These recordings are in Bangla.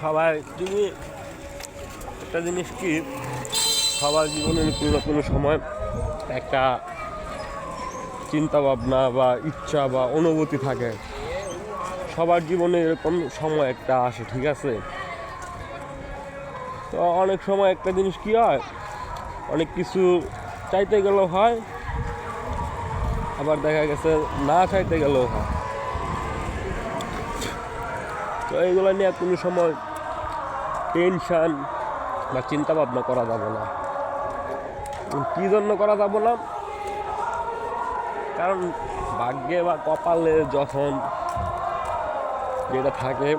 সবাই যদি একটা জিনিস কি, সবার জীবনে কোনো না কোনো সময় একটা চিন্তা ভাবনা বা ইচ্ছা বা অনুভূতি থাকে। সবার জীবনে এরকম সময় একটা আসে, ঠিক আছে? তো অনেক সময় একটা জিনিস কি হয়, অনেক কিছু চাইতে গেলেও হয়, আবার দেখা গেছে না চাইতে গেলেও হয়। তো এইগুলো নিয়ে কোনো সময় টেনশান বা চিন্তা ভাবনা করা যাবে না। কী জন্য করা যাবে না? কারণ ভাগ্যে বা কপালে যখন যেটা থাকে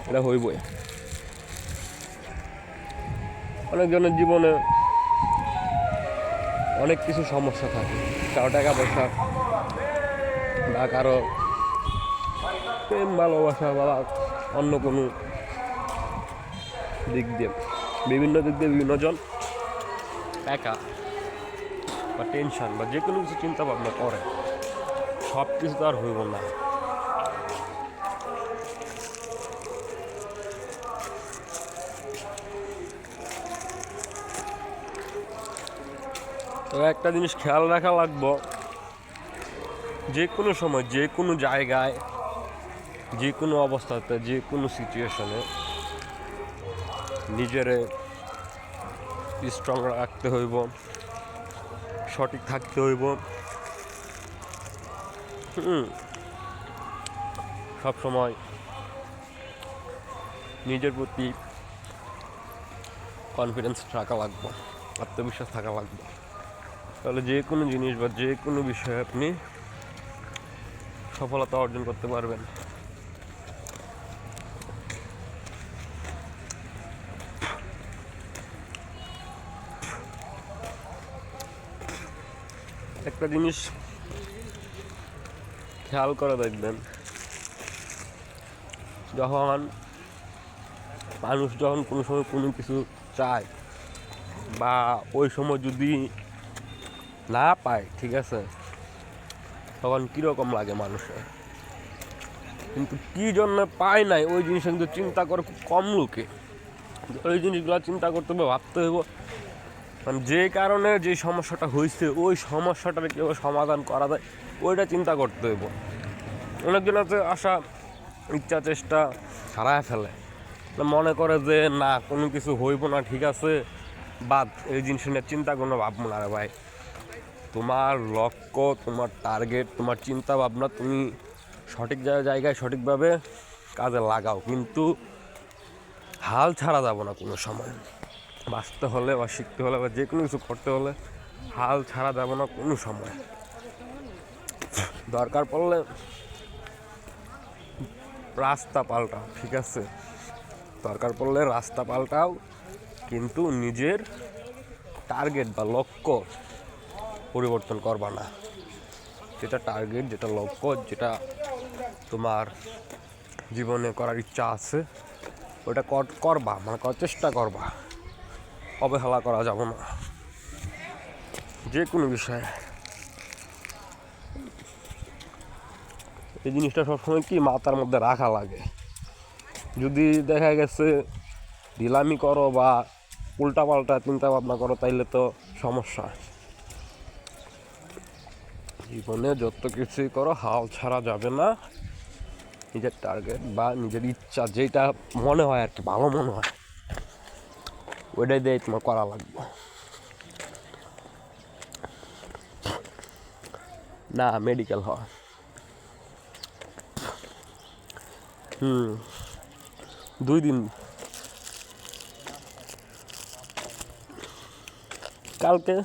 এটা হইবই। অনেকজনের জীবনে অনেক কিছু সমস্যা থাকে, কারো টাকা পয়সা বা কারো প্রেম ভালোবাসা বা অন্য কোনো দিক দিয়ে, বিভিন্ন দিক দিয়ে বিভিন্ন জন একা বা টেনশন বা যে কোনো কিছু চিন্তা ভাবনা করে, সব কিছু তো আর হইব না। তো একটা জিনিস খেয়াল রাখা লাগবো, যে কোনো সময় যে কোনো জায়গায় যে কোনো অবস্থাতে যে কোনো সিচুয়েশনে নিজেরে স্ট্রং রাখতে হইব, সঠিক থাকতে হইব। সবসময় নিজের প্রতি কনফিডেন্স থাকা লাগবে, আত্মবিশ্বাস থাকা লাগবে। তাহলে যে কোনো জিনিস বা যে কোনো বিষয়ে আপনি সফলতা অর্জন করতে পারবেন। একটা জিনিস খেয়াল করে দেখবেন, যখন মানুষ যখন কোনো সময় কোনো কিছু চায় বা ওই সময় যদি না পায়, ঠিক আছে, তখন কীরকম লাগে মানুষের। কিন্তু কী জন্য পায় নাই ওই জিনিস কিন্তু চিন্তা করে খুব কম লোকে। ওই জিনিসগুলো চিন্তা করতে হবে, ভাবতে হইব, মানে যে কারণে যে সমস্যাটা হয়েছে ওই সমস্যাটাকে কীভাবে সমাধান করা যায় ওইটা চিন্তা করতে হইব। অনেকজন আছে আশা ইচ্ছা চেষ্টা হারায় ফেলে, মনে করে যে না কোনো কিছু হইব না, ঠিক আছে বাদ, এই জিনিস নিয়ে চিন্তা কোনো ভাববো না। রে ভাই, তোমার লক্ষ্য, তোমার টার্গেট, তোমার চিন্তা ভাবনা তুমি সঠিক জায়গায় সঠিকভাবে কাজে লাগাও, কিন্তু হাল ছাড়া যাব না কোনো সময়। বাঁচতে হলে বা শিখতে হলে বা যে কোনো কিছু করতে হলে হাল ছাড়া যাব না কোনো সময়। দরকার পড়লে রাস্তা পাল্টাও, ঠিক আছে, দরকার পড়লে রাস্তা পাল্টাও, কিন্তু নিজের টার্গেট বা লক্ষ্য পরিবর্তন করবা না। যেটা টার্গেট, যেটা লক্ষ্য, যেটা তোমার জীবনে করার ইচ্ছা আছে ওটা করবা, মানে করার চেষ্টা করবা, অবহেলা করা যাবে না যে কোনো বিষয়ে। এই জিনিসটা সবসময় কি মাথার মধ্যে রাখা লাগে। যদি দেখা গেছে ঢিলামি করো বা উল্টাপাল্টা চিন্তা ভাবনা করো তাইলে তো সমস্যা। জীবনে যত কিছুই করো হাল ছাড়া যাবে না। নিজের টার্গেট বা নিজের ইচ্ছা যেটা মনে হয় আর কি, ভালো মনে হয় ওইটাই দিয়ে তোমার করা লাগবে। না মেডিকেল হয় 2 দিন কালকে